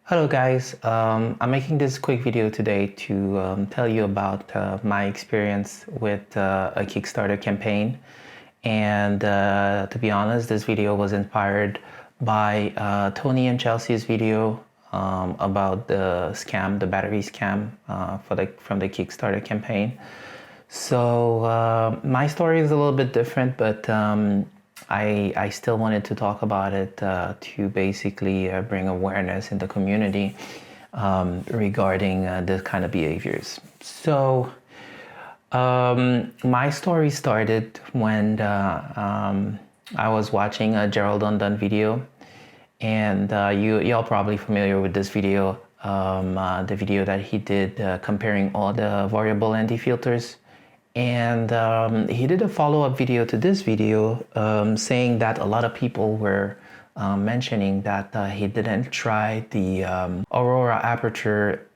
Hello guys, I'm making this quick video today to tell you about my experience with a Kickstarter campaign. And to be honest, this video was inspired by Tony and Chelsea's video about the scam, the battery scam from the Kickstarter campaign. So my story is a little bit different, but I still wanted to talk about it to basically bring awareness in the community regarding this kind of behaviors. So my story started when I was watching a Gerald Undone video, and y'all probably familiar with this video, the video that he did comparing all the variable ND filters. And he did a follow-up video to this video saying that a lot of people were mentioning that he didn't try the Aurora Aperture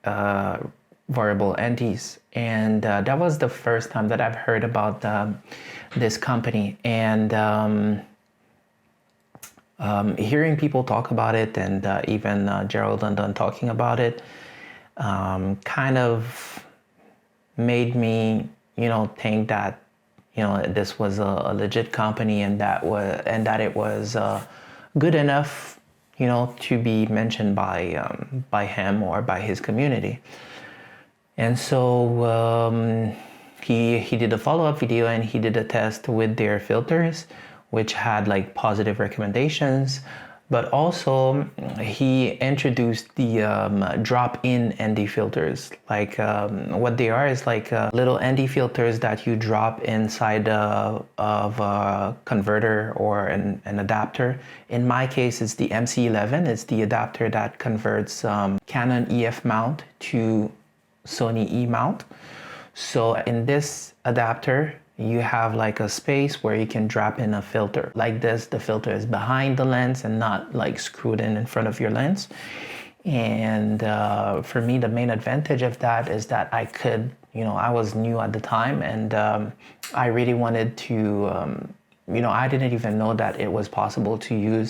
variable NDs. And that was the first time that I've heard about this company. And hearing people talk about it, and even Gerald Undone talking about it, kind of made me think that this was a legit company, and that it was good enough to be mentioned by him or by his community. And so he did a follow-up video, and he did a test with their filters, which had like positive recommendations. But also he introduced the drop-in ND filters. Like what they are is like little ND filters that you drop inside of a converter or an adapter. In my case, it's the MC11. It's the adapter that converts Canon EF mount to Sony E mount. So in this adapter, you have like a space where you can drop in a filter. Like this, the filter is behind the lens and not like screwed in front of your lens. And for me, the main advantage of that is that I could, I was new at the time, and I really wanted to, I didn't even know that it was possible to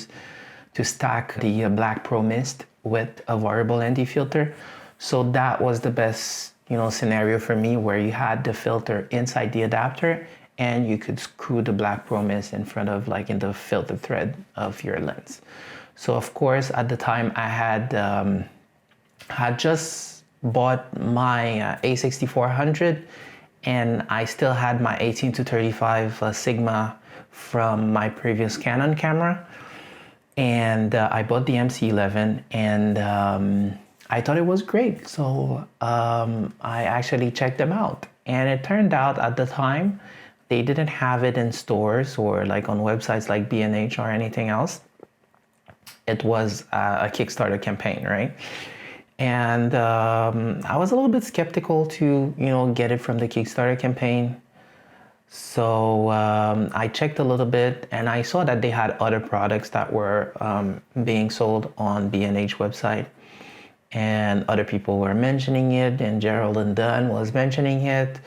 stack the Black Pro Mist with a variable ND filter. So that was the best scenario for me, where you had the filter inside the adapter and you could screw the Black Pro Mist in front of, like, in the filter thread of your lens. So of course at the time I had just bought my A6400, and I still had my 18-35 Sigma from my previous Canon camera, and I bought the MC11, and I thought it was great. So I actually checked them out, and it turned out at the time they didn't have it in stores or like on websites like B&H or anything else. It was a Kickstarter campaign, right? And I was a little bit skeptical to get it from the Kickstarter campaign. So I checked a little bit, and I saw that they had other products that were being sold on B&H website. And other people were mentioning it, and Gerald Undone was mentioning it.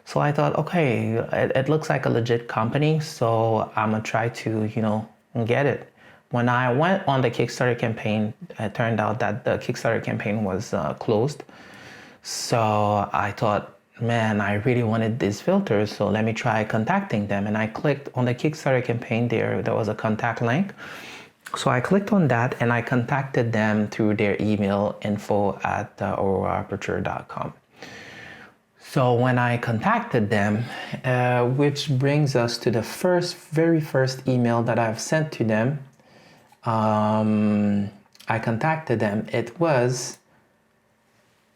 So I thought, okay, it looks like a legit company, so I'm gonna try to, get it. When I went on the Kickstarter campaign, it turned out that the Kickstarter campaign was closed. So I thought, man, I really wanted these filters, so let me try contacting them. And I clicked on the Kickstarter campaign there was a contact link. So I clicked on that, and I contacted them through their email, info@auroraAperture.com. So when I contacted them, which brings us to the very first email that I've sent to them, I contacted them. It was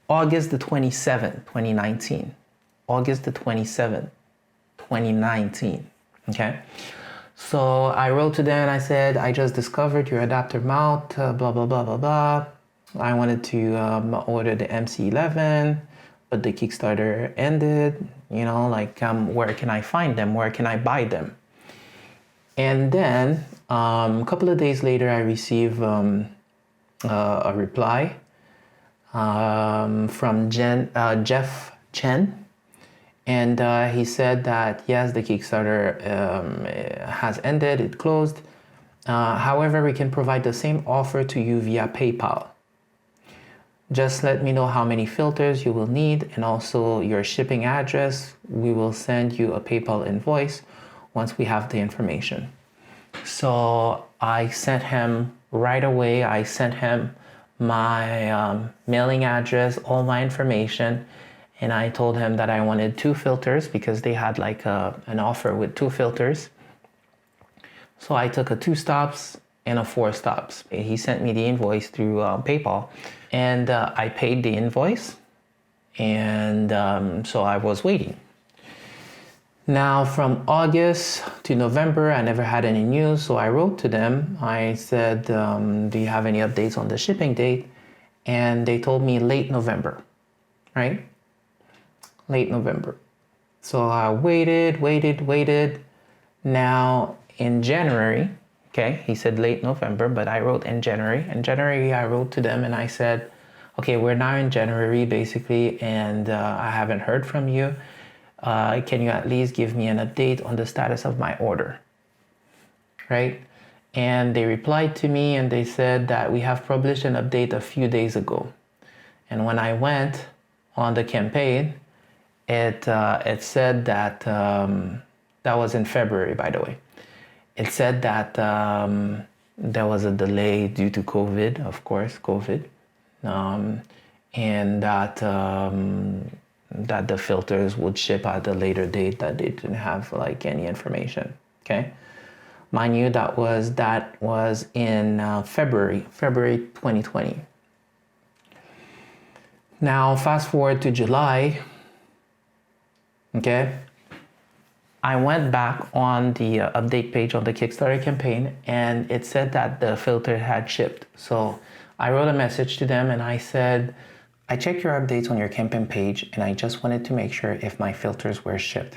August the 27th, 2019. August the 27th, 2019, okay? So I wrote to them and I said, I just discovered your adapter mount, blah, blah, blah, blah, blah. I wanted to order the MC11, but the Kickstarter ended, where can I find them? Where can I buy them? And then a couple of days later, I received a reply from Jeff Chen. And he said that, yes, the Kickstarter has ended, it closed. However, we can provide the same offer to you via PayPal. Just let me know how many filters you will need and also your shipping address. We will send you a PayPal invoice once we have the information. So I sent him right away. I sent him my mailing address, all my information, and I told him that I wanted 2 filters because they had like an offer with 2 filters. So I took a 2 stops and a 4 stops. He sent me the invoice through PayPal, and I paid the invoice, and so I was waiting. Now from August to November, I never had any news, so I wrote to them. I said, do you have any updates on the shipping date? And they told me late November, right? Late November. So I waited. Now in January, okay, he said late November, but I wrote in January. In January, I wrote to them and I said, okay, we're now in January basically, and I haven't heard from you. Can you at least give me an update on the status of my order, right? And they replied to me and they said that we have published an update a few days ago. And when I went on the campaign, it said that, that was in February, by the way. It said that there was a delay due to COVID, of course, COVID, and that that the filters would ship at a later date, that they didn't have like any information. Okay, mind you, that was in February 2020. Now fast forward to July. Okay, I went back on the update page on the Kickstarter campaign, and it said that the filter had shipped. So I wrote a message to them and I said, I checked your updates on your campaign page and I just wanted to make sure if my filters were shipped.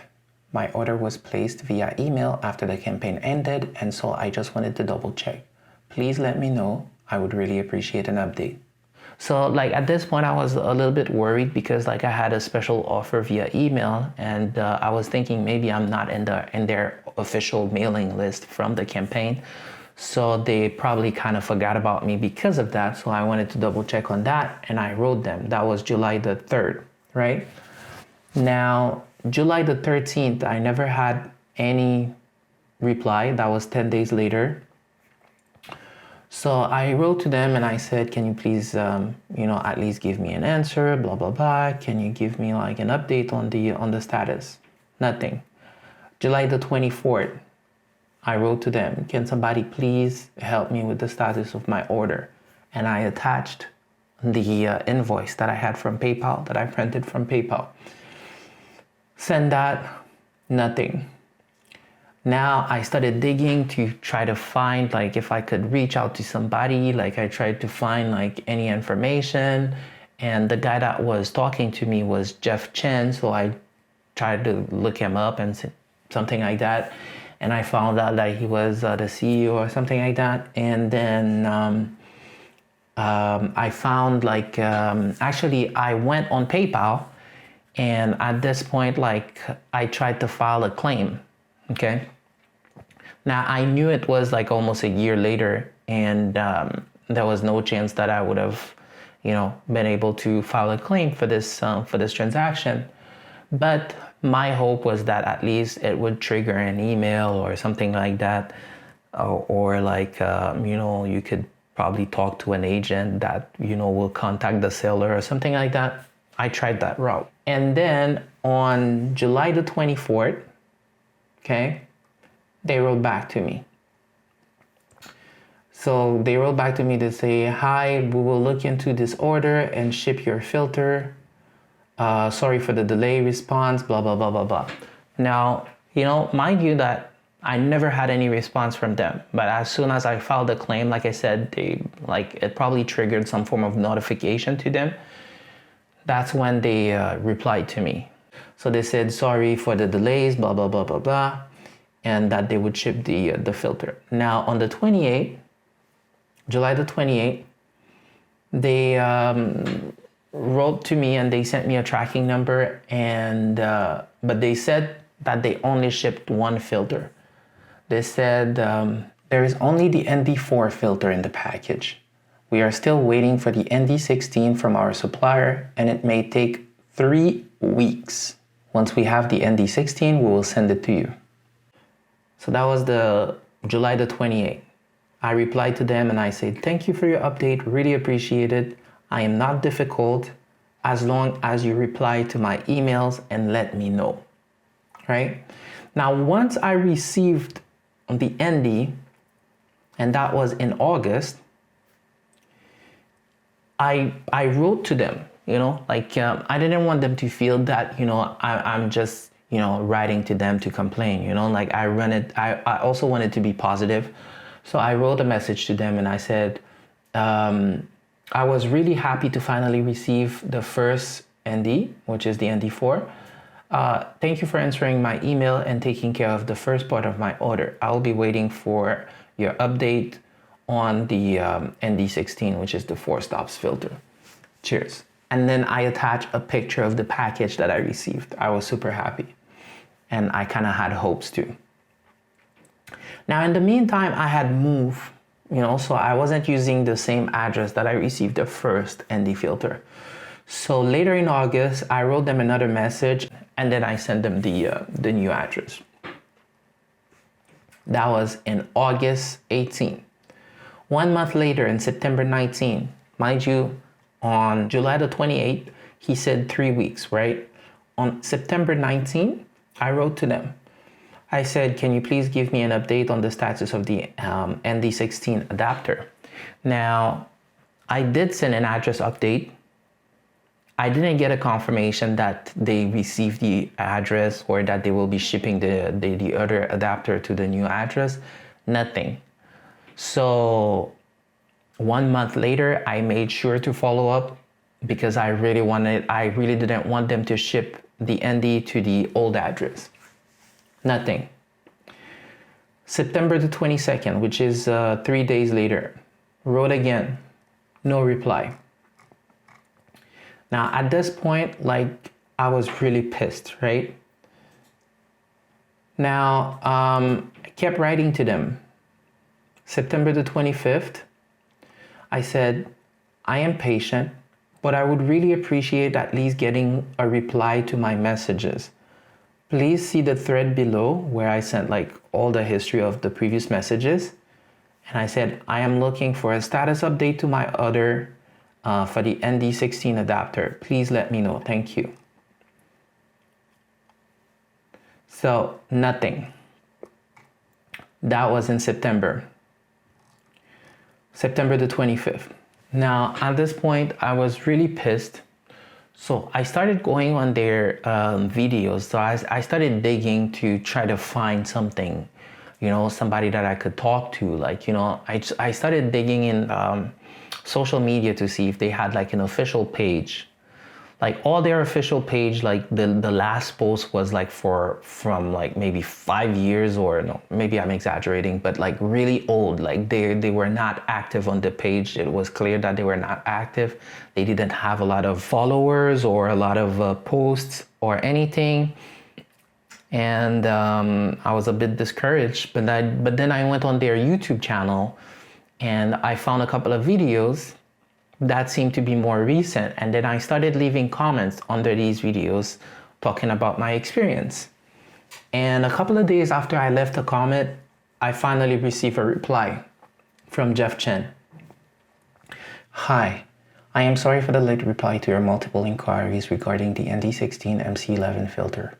My order was placed via email after the campaign ended, and so I just wanted to double check. Please let me know. I would really appreciate an update. So like at this point I was a little bit worried because like I had a special offer via email, and I was thinking maybe I'm not in their official mailing list from the campaign. So they probably kind of forgot about me because of that. So I wanted to double check on that, and I wrote them. That was July the 3rd, right? Now, July the 13th, I never had any reply. That was 10 days later. So I wrote to them and I said, can you please, at least give me an answer, blah, blah, blah. Can you give me like an update on the status? Nothing. July the 24th. I wrote to them, can somebody please help me with the status of my order? And I attached the invoice that I had from PayPal, that I printed from PayPal. Send that, nothing. Now I started digging to try to find like if I could reach out to somebody. Like I tried to find like any information, and the guy that was talking to me was Jeff Chen. So I tried to look him up and something like that. And I found out that he was the CEO or something like that. And then I found like, actually I went on PayPal, and at this point, like I tried to file a claim, okay? Now I knew it was like almost a year later, and there was no chance that I would have, been able to file a claim for this transaction. But my hope was that at least it would trigger an email or something like that, or like, you could probably talk to an agent that, will contact the seller or something like that. I tried that route. And then on July the 24th, okay, they wrote back to me. So they wrote back to me to say, hi, we will look into this order and ship your filter. Sorry for the delay response, blah, blah, blah, blah, blah. Now, mind you that I never had any response from them. But as soon as I filed the claim, like I said, it probably triggered some form of notification to them. That's when they replied to me. So they said, sorry for the delays, blah, blah, blah, blah, blah, and that they would ship the filter. Now, on the 28th, July the 28th, they wrote to me and they sent me a tracking number, and but they said that they only shipped one filter. They said there is only the ND4 filter in the package. We are still waiting for the ND16 from our supplier, and it may take 3 weeks. Once we have the ND16, we will send it to you. So that was the July the 28th. I replied to them and I said, thank you for your update, really appreciate it. I am not difficult as long as you reply to my emails and let me know, right? Now, once I received the ND, and that was in August, I wrote to them, I didn't want them to feel that, I'm just, writing to them to complain, I also wanted to be positive. So I wrote a message to them and I said, I was really happy to finally receive the first ND, which is the ND4. Thank you for answering my email and taking care of the first part of my order. I'll be waiting for your update on the ND16, which is the 4-stops filter. Cheers. And then I attached a picture of the package that I received. I was super happy. And I kind of had hopes too. Now, in the meantime, I had moved, so I wasn't using the same address that I received the first ND filter. So later in August, I wrote them another message and then I sent them the new address. That was in August 18. 1 month later, in September 19, mind you, on July the 28th, he said 3 weeks, right? On September 19, I wrote to them. I said, can you please give me an update on the status of the ND16 adapter? Now, I did send an address update. I didn't get a confirmation that they received the address or that they will be shipping the other adapter to the new address. Nothing. So 1 month later, I made sure to follow up because I really didn't want them to ship the ND to the old address. Nothing. September the 22nd, which is 3 days later, wrote again, no reply. Now at this point, I was really pissed, right? Now, I kept writing to them. September the 25th, I said, I am patient, but I would really appreciate at least getting a reply to my messages. Please see the thread below where I sent all the history of the previous messages. And I said, I am looking for a status update to my order for the ND16 adapter. Please let me know. Thank you. So nothing. That was in September. September the 25th. Now, at this point, I was really pissed. So I started going on their videos. So I started digging to try to find something, somebody that I could talk to. I started digging in social media to see if they had an official page. All their official page, the last post was from maybe 5 years, or no, maybe I'm exaggerating, but really old. They were not active on the page. It was clear that they were not active. They didn't have a lot of followers or a lot of posts or anything. And I was a bit discouraged, but then I went on their YouTube channel and I found a couple of videos that seemed to be more recent. And then I started leaving comments under these videos talking about my experience. And a couple of days after I left a comment, I finally received a reply from Jeff Chen. Hi, I am sorry for the late reply to your multiple inquiries regarding the ND16 MC11 filter.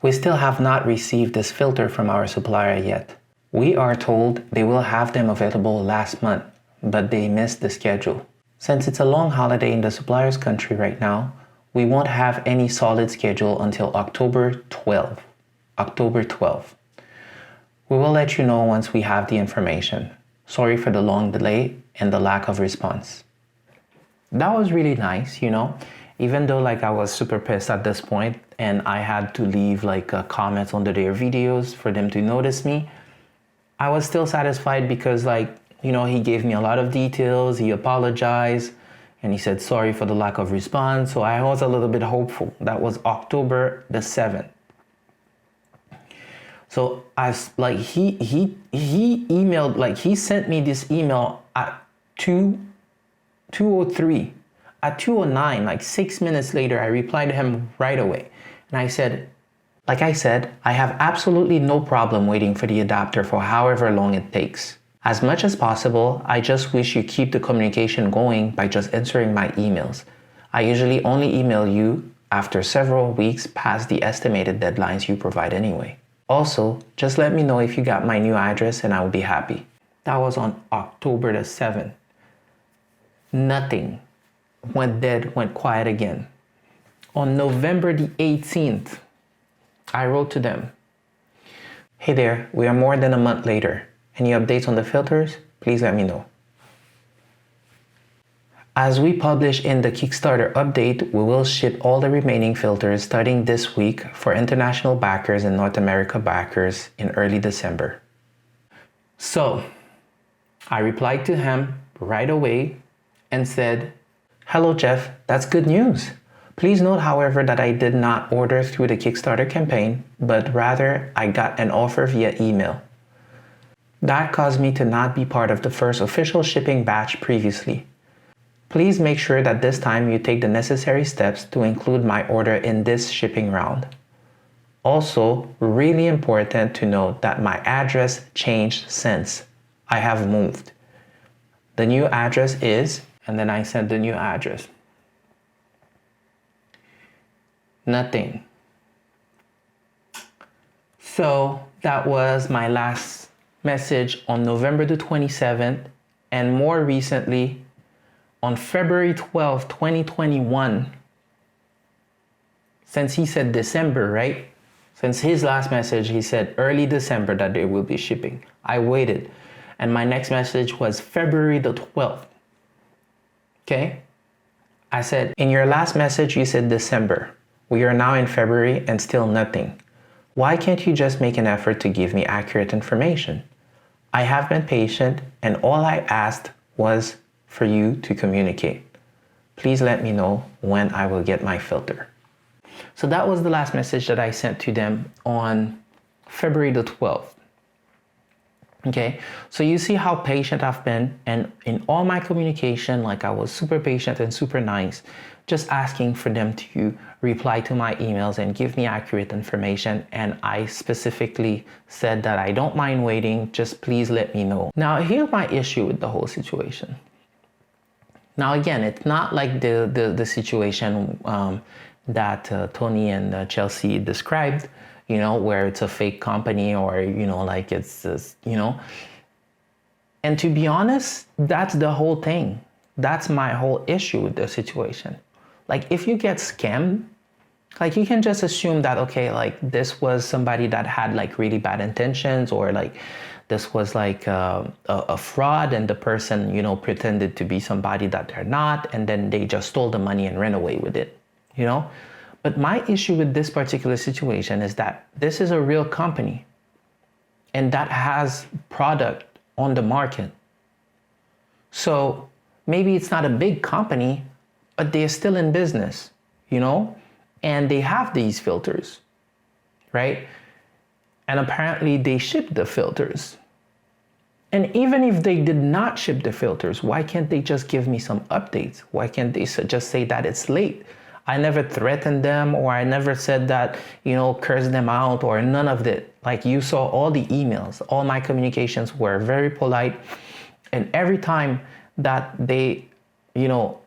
We still have not received this filter from our supplier yet. We are told they will have them available last month, but they missed the schedule. Since it's a long holiday in the supplier's country right now, we won't have any solid schedule until October 12th. October 12th. We will let you know once we have the information. Sorry for the long delay and the lack of response. That was really nice, even though I was super pissed at this point and I had to leave comments under their videos for them to notice me. I was still satisfied because he gave me a lot of details, he apologized, and he said sorry for the lack of response. So I was a little bit hopeful. That was October the 7th. So he emailed, he sent me this email at 2 2:03. At 2:09, like 6 minutes later, I replied to him right away. And I said, like I said, I have absolutely no problem waiting for the adapter for however long it takes. As much as possible, I just wish you keep the communication going by just answering my emails. I usually only email you after several weeks past the estimated deadlines you provide anyway. Also, just let me know if you got my new address and I will be happy. That was on October the 7th. Nothing. Went dead, went quiet again. On November the 18th, I wrote to them, hey there, we are more than a month later. Any updates on the filters? Please let me know. As we publish in the Kickstarter update, we will ship all the remaining filters starting this week for international backers and North America backers in early December. So, I replied to him right away and said, hello Jeff, that's good news. Please note, however, that I did not order through the Kickstarter campaign, but rather I got an offer via email. That caused me to not be part of the first official shipping batch previously. Please make sure that this time you take the necessary steps to include my order in this shipping round. Also, really important to note that my address changed since I have moved. The new address is, and then I sent the new address. Nothing. So that was my last message on November the 27th, and more recently on February 12th, 2021. Since he said December, right? Since his last message, he said early December that they will be shipping. I waited, and my next message was February the 12th. Okay? I said, in your last message, you said December. We are now in February and still nothing. Why can't you just make an effort to give me accurate information? I have been patient, and all I asked was for you to communicate. Please let me know when I will get my filter. So that was the last message that I sent to them on February the 12th. Okay, so you see how patient I've been, and in all my communication, like I was super patient and super nice, just asking for them to reply to my emails and give me accurate information. And I specifically said that I don't mind waiting, just please let me know. Now, here's my issue with the whole situation. Now, again, it's not like the situation that Tony and Chelsea described, you know, where it's a fake company or, you know, like it's just, you know. And to be honest, that's the whole thing. That's my whole issue with the situation. Like, if you get scammed, like, you can just assume that, okay, like, this was somebody that had like really bad intentions, or like this was like a fraud, and the person, you know, pretended to be somebody that they're not, and then they just stole the money and ran away with it, you know. But my issue with this particular situation is that this is a real company, and that has product on the market. So maybe it's not a big company, but they're still in business, you know, and they have these filters, right? And apparently they ship the filters. And even if they did not ship the filters, why can't they just give me some updates? Why can't they just say that it's late? I never threatened them, or I never said that, you know, curse them out, or none of that. Like, you saw all the emails, all my communications were very polite. And every time that they, you know,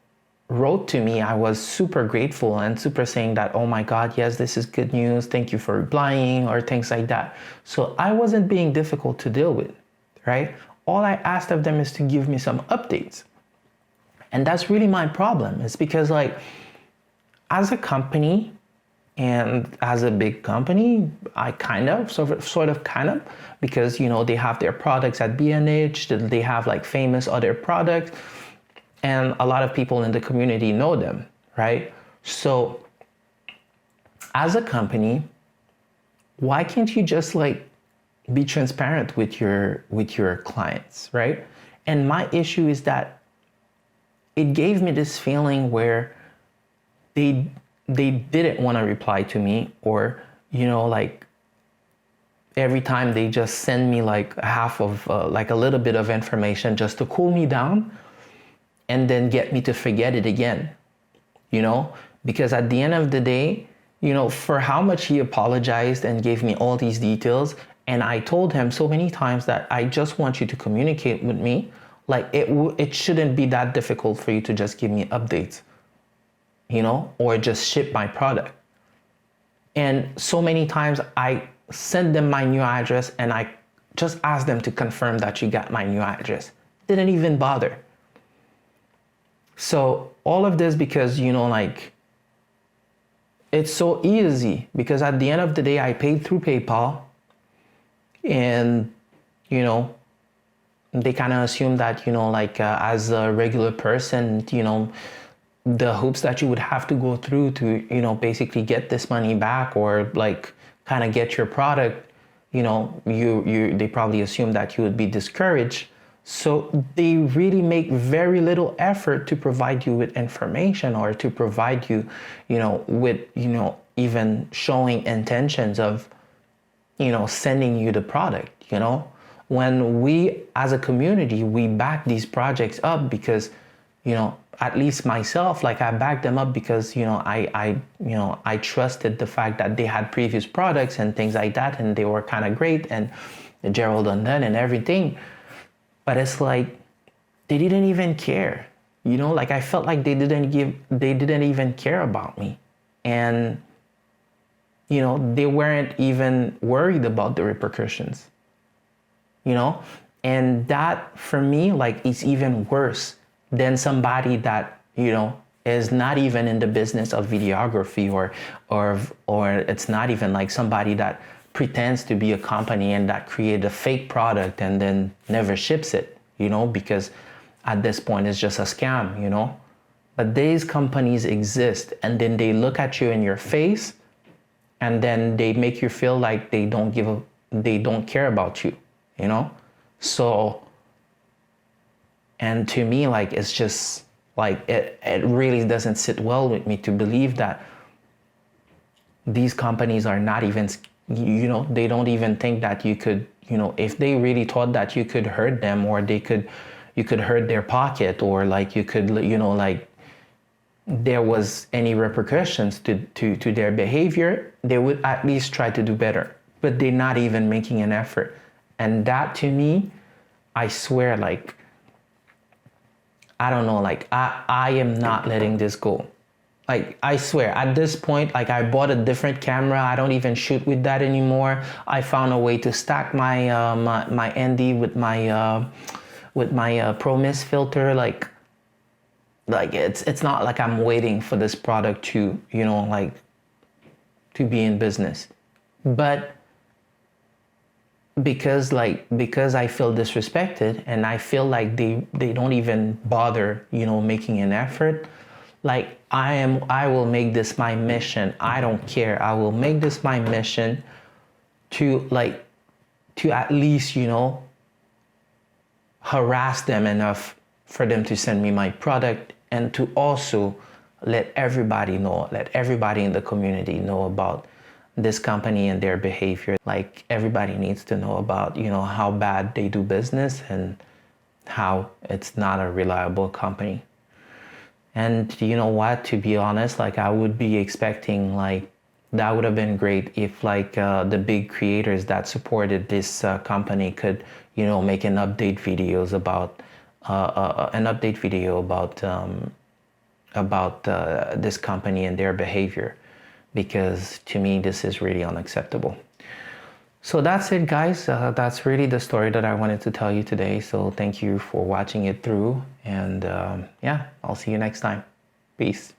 wrote to me, I was super grateful and super saying that, oh my God, yes, this is good news. Thank you for replying, or things like that. So I wasn't being difficult to deal with, right? All I asked of them is to give me some updates. And that's really my problem. It's because, like, as a company and as a big company, I kind of, because, you know, they have their products at B&H, they have like famous other products, and a lot of people in the community know them, right? So as a company, why can't you just like be transparent with your clients, right? And my issue is that it gave me this feeling where they didn't want to reply to me, or, you know, like every time they just send me like half of like a little bit of information just to cool me down. and then get me to forget it again, because at the end of the day, for how much he apologized and gave me all these details, and I told him so many times that I just want you to communicate with me, like it shouldn't be that difficult for you to just give me updates, or just ship my product. And so many times I sent them my new address and I just asked them to confirm that you got my new address. Didn't even bother. So all of this because, it's so easy, because at the end of the day, I paid through PayPal, and, they kind of assume that, as a regular person, the hoops that you would have to go through to, basically get this money back, or kind of get your product, they probably assume that you would be discouraged. So they really make very little effort to provide you with information, or to provide you, with, even showing intentions of, sending you the product, When we, as a community, we back these projects up because, at least myself, I backed them up because, I trusted the fact that they had previous products and things like that, and they were kind of great, and Gerald Undone and everything. But it's they didn't even care, I felt like they didn't even care about me. And, they weren't even worried about the repercussions, and that for me, is even worse than somebody that, is not even in the business of videography, or it's not even somebody that pretends to be a company and that create a fake product and then never ships it, because at this point it's just a scam, But these companies exist, and then they look at you in your face, and then they make you feel like they don't care about you, So, and to me, it's just it really doesn't sit well with me to believe that these companies are not even, they don't even think that you could, if they really thought that you could hurt them, or you could hurt their pocket, or you could, there was any repercussions to their behavior, they would at least try to do better. But they're not even making an effort. And that, to me, I swear, I don't know, I am not letting this go. I swear, at this point, I bought a different camera. I don't even shoot with that anymore. I found a way to stack my my ND with my Pro Mist filter. It's not like I'm waiting for this product to, to be in business. But because I feel disrespected, and I feel like they don't even bother, making an effort, I will make this my mission. I don't care. I will make this my mission to at least, harass them enough for them to send me my product, and to also let everybody in the community know about this company and their behavior. Everybody needs to know about, how bad they do business and how it's not a reliable company. And you know what, to be honest, I would be expecting, that would have been great if the big creators that supported this company could, make an update video about this company and their behavior, because to me this is really unacceptable. So that's it, guys. That's really the story that I wanted to tell you today. So thank you for watching it through, and yeah, I'll see you next time. Peace.